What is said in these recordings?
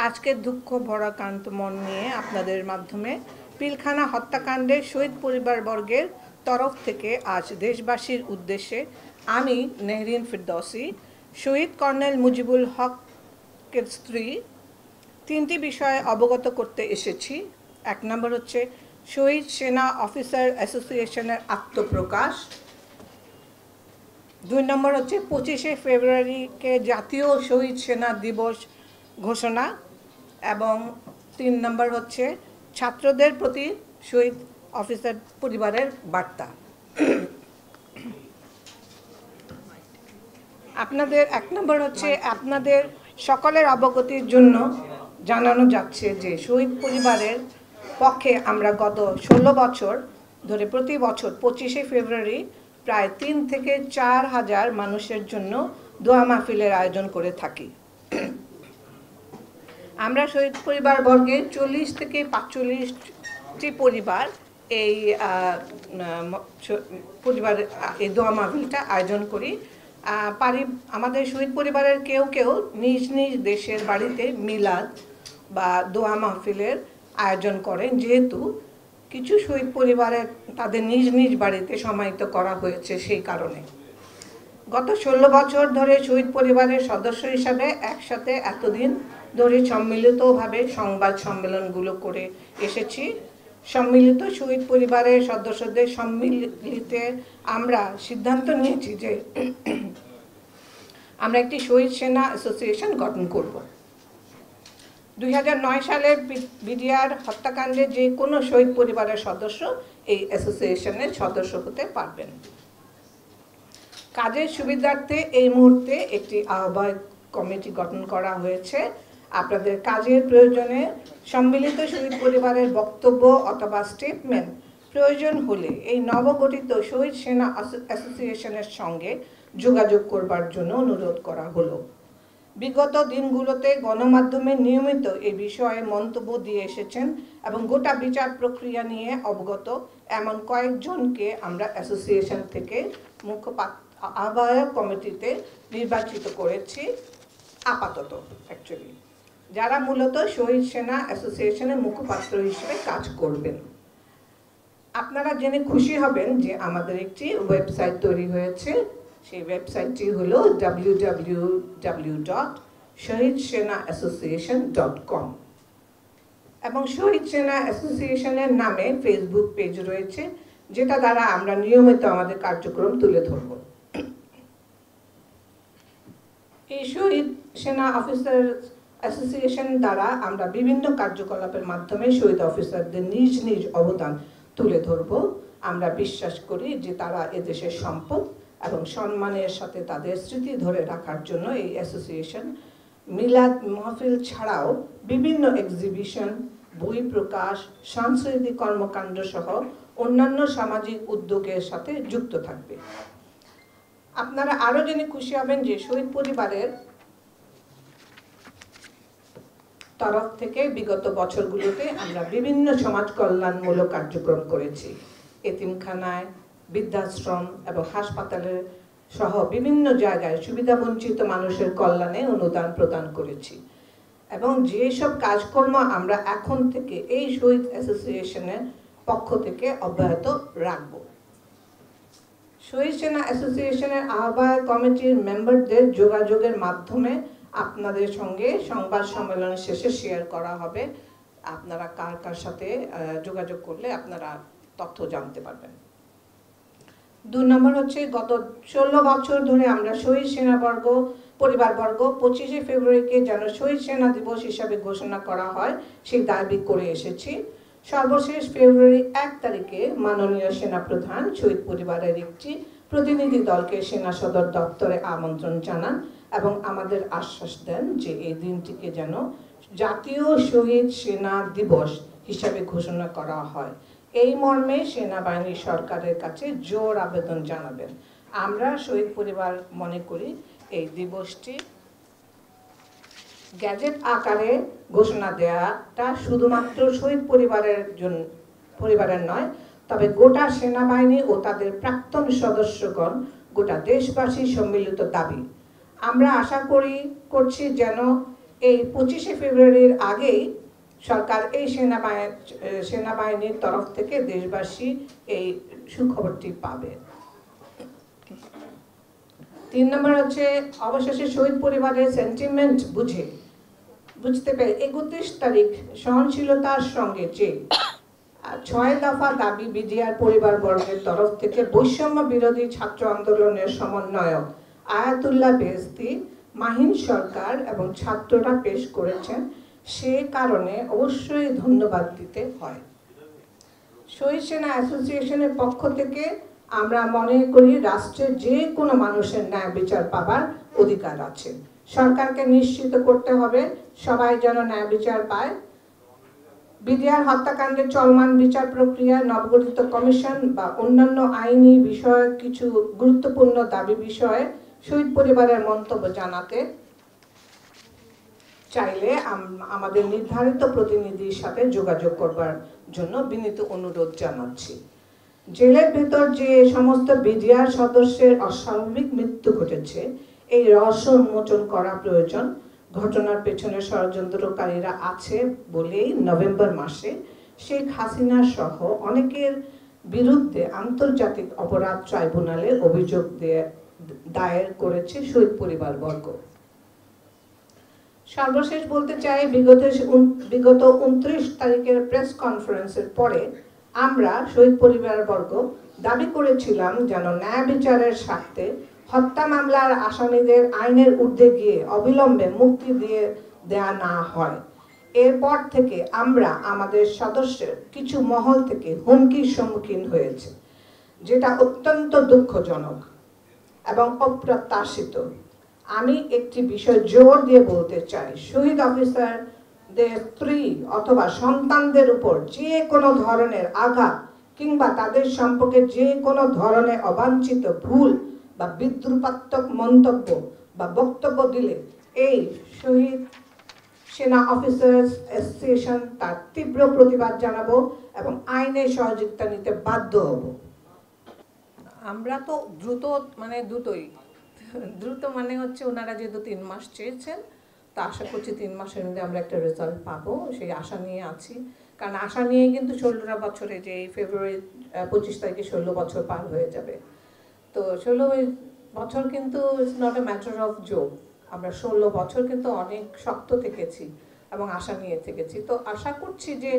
আজকের দুঃখ ভরা কান্ত মন নিয়ে আপনাদের মাধ্যমে পিলখানা হত্যাকাণ্ডের শহীদ পরিবারবর্গের তরফ থেকে আজ দেশবাসীর উদ্দেশ্যে আমি নেহরিন ফিরদৌসী, শহীদ কর্নেল মুজিবুল হকের স্ত্রী, তিনটি বিষয়ে অবগত করতে এসেছি। এক নম্বর হচ্ছে শহীদ সেনা অফিসার অ্যাসোসিয়েশনের আত্মপ্রকাশ। ২ নম্বর হচ্ছে ২৫শে ফেব্রুয়ারিকে জাতীয় শহীদ সেনা দিবস ঘোষণা, এবং ৩ নম্বর হচ্ছে ছাত্রদের প্রতি শহীদ অফিসার পরিবারের বার্তা। আপনাদের ১ নম্বর হচ্ছে আপনাদের সকলের অবগতির জন্য জানানো যাচ্ছে যে শহীদ পরিবারের পক্ষে আমরা গত ১৬ বছর ধরে প্রতি বছর ২৫শে ফেব্রুয়ারি প্রায় ৩ থেকে ৪ হাজার মানুষের জন্য দোয়া মাহফিলের আয়োজন করে থাকি। আমরা শহীদ পরিবারবর্গের ৪০ থেকে ৪৫টি পরিবার এই এই দোয়া মাহফিলটা আয়োজন করি। আমাদের শহীদ পরিবারের কেউ কেউ নিজ নিজ দেশের বাড়িতে মিলাদ বা দোয়া মাহফিলের আয়োজন করেন, যেহেতু কিছু শহীদ পরিবারের তাদের নিজ নিজ বাড়িতে সমাহিত করা হয়েছে। সেই কারণে গত ১৬ বছর ধরে শহীদ পরিবারের সদস্য হিসাবে একসাথে এতদিন ধরে সম্মিলিতভাবে সংবাদ সম্মেলনগুলো করে এসেছি। সম্মিলিত শহীদ পরিবারের সদস্যদের সম্মিলিতে আমরা সিদ্ধান্ত নিয়েছি যে আমরা একটি শহীদ সেনা অ্যাসোসিয়েশন গঠন করব। ২০০৯ সালের বিডিআর হত্যাকাণ্ডে যে কোনো শহীদ পরিবারের সদস্য এই অ্যাসোসিয়েশনের সদস্য হতে পারবেন। কাজের সুবিধার্থে এই মুহূর্তে একটি আহ্বায়ক কমিটি গঠন করা হয়েছে। আপনাদের কাজের প্রয়োজনে সম্মিলিত শহীদ পরিবারের বক্তব্য অথবা স্টেটমেন্ট প্রয়োজন হলে এই নবগঠিত শহীদ সেনা অ্যাসোসিয়েশনের সঙ্গে যোগাযোগ করবার জন্য অনুরোধ করা হলো। বিগত দিনগুলোতে গণমাধ্যমে নিয়মিত এই বিষয়ে মন্তব্য দিয়ে এসেছেন এবং গোটা বিচার প্রক্রিয়া নিয়ে অবগত এমন কয়েকজনকে আমরা অ্যাসোসিয়েশন থেকে আহ্বায়ক কমিটিতে নির্বাচিত করেছি আপাতত, অ্যাকচুয়ালি যারা মূলত শহীদ সেনা অ্যাসোসিয়েশনের মুখপাত্র হিসেবে কাজ করবেন। আপনারা জেনে খুশি হবেন যে আমাদের একটি ওয়েবসাইট তৈরি হয়েছে। সেই ওয়েবসাইটটি হলো www.shahidshenaassociation.com এবং শহীদ সেনা অ্যাসোসিয়েশনের নামে ফেসবুক পেজ রয়েছে, যেটা দ্বারা আমরা নিয়মিত আমাদের কার্যক্রম তুলে ধরব। এই শহীদ সেনা অফিসার অ্যাসোসিয়েশন দ্বারা আমরা বিভিন্ন কার্যকলাপের মাধ্যমে শহীদ অফিসারদের নিজ নিজ অবদান তুলে ধরব। আমরা বিশ্বাস করি যে তারা এদেশের সম্পদ এবং সম্মানের সাথে তাদের স্মৃতি ধরে রাখার জন্য এই অ্যাসোসিয়েশন মিলাদ মাহফিল ছাড়াও বিভিন্ন এক্সিবিশন, বই প্রকাশ, সাংস্কৃতিক কর্মকাণ্ড সহ অন্যান্য সামাজিক উদ্যোগের সাথে যুক্ত থাকবে। আপনারা আরও জেনে খুশি হবেন যে শহীদ পরিবারের তরফ থেকে বিগত বছরগুলোতে আমরা বিভিন্ন সমাজ কল্যাণমূলক কার্যক্রম করেছি। এতিমখানায়, বৃদ্ধাশ্রম এবং হাসপাতালের সহ বিভিন্ন জায়গায় সুবিধাবঞ্চিত মানুষের কল্যাণে অনুদান প্রদান করেছি এবং যেসব কাজকর্ম আমরা এখন থেকে এই শহীদ অ্যাসোসিয়েশনের পক্ষ থেকে অব্যাহত রাখব। শহীদ সেনা অ্যাসোসিয়েশনের আহ্বায়ক কমিটির মেম্বারদের যোগাযোগের মাধ্যমে আপনাদের সঙ্গে সংবাদ সম্মেলন শেষে শেয়ার করা হবে। আপনারা কার কার সাথে যোগাযোগ করলে আপনারা তথ্য জানতে পারবেন। ২ নম্বর হচ্ছে গত ১৬ বছর ধরে আমরা শহীদ সেনাবর্গ পরিবারবর্গ ২৫শে ফেব্রুয়ারিকে যেন শহীদ সেনা দিবস হিসাবে ঘোষণা করা হয় সেই দাবি করে এসেছি। সর্বশেষ ফেব্রুয়ারি ১ তারিখে মাননীয় সেনাপ্রধান শহীদ পরিবারের একটি প্রতিনিধি দলকে সেনা সদর দপ্তরে আমন্ত্রণ জানান এবং আমাদের আশ্বাস দেন যে এই দিনটিকে যেন জাতীয় শহীদ সেনা দিবস হিসাবে ঘোষণা করা হয়। এই মর্মে সেনাবাহিনী সরকারের কাছে জোর আবেদন জানাবেন। আমরা শহীদ পরিবার মনে করি এই দিবসটি গ্যাজেট আকারে ঘোষণা দেওয়াটা শুধুমাত্র শহীদ পরিবারের নয়, তবে গোটা সেনাবাহিনী ও তাদের প্রাক্তন সদস্যগণ, গোটা দেশবাসী সম্মিলিত দাবি। আমরা আশা করছি যেন এই 25শে ফেব্রুয়ারির আগেই সরকার এই সেনাবাহিনীর তরফ থেকে দেশবাসী এই সুখবরটি পাবে। 3 নম্বর হচ্ছে অবশেষে শহীদ পরিবারের সেন্টিমেন্ট বুঝতে পেরে 31 তারিখ সহনশীলতার সঙ্গে যে 6 দফা দাবি বিডিআর পরিবার বর্গের তরফ থেকে বৈষম্য বিরোধী ছাত্র আন্দোলনের সমন্বয়ক আয়াতুল্লাহ বেহেশতি, মাহিন সরকার এবং ছাত্ররা পেশ করেছেন, সে কারণে অবশ্যই ধন্যবাদ দিতে হয়। শহীদ সেনা অ্যাসোসিয়েশনের পক্ষ থেকে আমরা মনে করি রাষ্ট্রের যে কোনো মানুষের ন্যায় বিচার পাবার অধিকার আছে। সরকারকে নিশ্চিত করতে হবে সবাই যেন ন্যায় বিচার পায়। বিডিআর হত্যাকাণ্ডের চলমান বিচার প্রক্রিয়া, নবগঠিত কমিশন বা অন্যান্য আইনি বিষয়ে কিছু গুরুত্বপূর্ণ দাবি বিষয়ে শহীদ পরিবারের মন্তব্য জানাতে চাইলে আমাদের নির্ধারিত প্রতিনিধির সাথে যোগাযোগ করবার জন্য বিনীত অনুরোধ জানাচ্ছি। জেলের ভেতর যে সমস্ত বিডিআর সদস্যের অস্বাভাবিক মৃত্যু ঘটেছে, এই রহস্য উন্মোচন করা প্রয়োজন। ঘটনার পেছনে ষড়যন্ত্রকারীরা আছে বলেই নভেম্বর মাসে শেখ হাসিনা সহ অনেকের বিরুদ্ধে আন্তর্জাতিক অপরাধ ট্রাইব্যুনালে অভিযোগ দায়ের করেছে শহীদ পরিবারবর্গ। সর্বশেষ বলতে চাই, বিগত 29 তারিখের প্রেস কনফারেন্সের পরে আমরা শহীদ পরিবারবর্গ দাবি করেছিলাম যেন ন্যায় বিচারের স্বার্থে হত্যা মামলার আসামিদের আইনের ঊর্ধ্বে গিয়ে অবিলম্বে মুক্তি দেয়া না হয়। এরপর থেকে আমরা আমাদের সদস্যের কিছু মহল থেকে হুমকির সম্মুখীন হয়েছে, যেটা অত্যন্ত দুঃখজনক এবং অপ্রত্যাশিত। আমি একটি বিষয় জোর দিয়ে বলতে চাই, শহীদ অফিসারদের স্ত্রী অথবা সন্তানদের উপর যে কোনো ধরনের আঘাত কিংবা তাদের সম্পর্কে যে কোনো ধরনের অবাঞ্ছিত ভুল বা বিদ্রুপাত্মক মন্তব্য বা বক্তব্য দিলে এই শহীদ সেনা অফিসার্স অ্যাসোসিয়েশন তার তীব্র প্রতিবাদ জানাবো এবং আইনের সহযোগিতা নিতে বাধ্য হব। আমরা তো দ্রুত মানে হচ্ছে ওনারা যেহেতু 3 মাস চেয়েছেন, তো আশা করছি 3 মাসের মধ্যে আমরা একটা রেজাল্ট পাবো, সেই আশা নিয়ে আছি। কারণ আশা নিয়ে কিন্তু 16টা বছরে, যে এই ফেব্রুয়ারি 25 তারিখে 16 বছর পার হয়ে যাবে। তো 16 বছর কিন্তু it's not a matter of joke. আমরা 16 বছর কিন্তু অনেক শক্ত থেকেছি এবং আশা নিয়ে থেকেছি। তো আশা করছি যে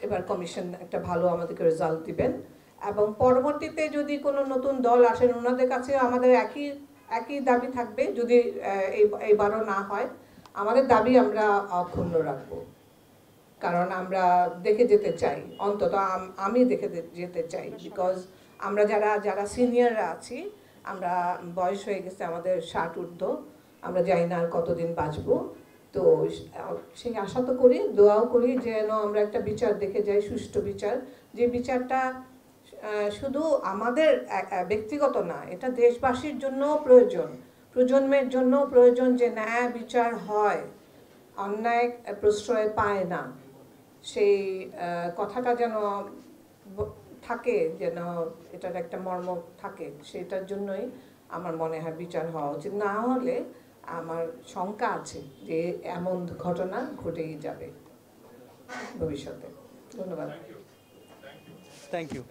এবার কমিশন একটা ভালো আমাদেরকে রেজাল্ট দিবেন এবং পরবর্তীতে যদি কোনো নতুন দল আসেন, ওনাদের কাছে আমাদের একই দাবি থাকবে। যদি এইবারও না হয়, আমাদের দাবি আমরা অক্ষুণ্ণ রাখবো, কারণ আমরা দেখে যেতে চাই, অন্তত আমি দেখে যেতে চাই। বিকজ আমরা যারা সিনিয়ররা আছি, আমরা বয়স হয়ে গেছে, আমাদের 60 ঊর্ধ্ব, আমরা জানি না আর কতদিন বাঁচবো। তো সেই আশা তো করি, দোয়াও করি যেন আমরা একটা বিচার দেখে যাই, সুষ্ঠু বিচার, যে বিচারটা শুধু আমাদের ব্যক্তিগত না, এটা দেশবাসীর জন্য প্রয়োজন, প্রজন্মের জন্য প্রয়োজন, যে ন্যায় বিচার হয়, অন্যায় প্রশ্রয় পায় না, সেই কথাটা যেন থাকে, যেন এটার একটা মর্ম থাকে। সেটার জন্যই আমার মনে হয় বিচার হওয়া উচিত। না হলে আমার শঙ্কা আছে যে এমন ঘটনা ঘটেই যাবে ভবিষ্যতে। ধন্যবাদ। Thank you.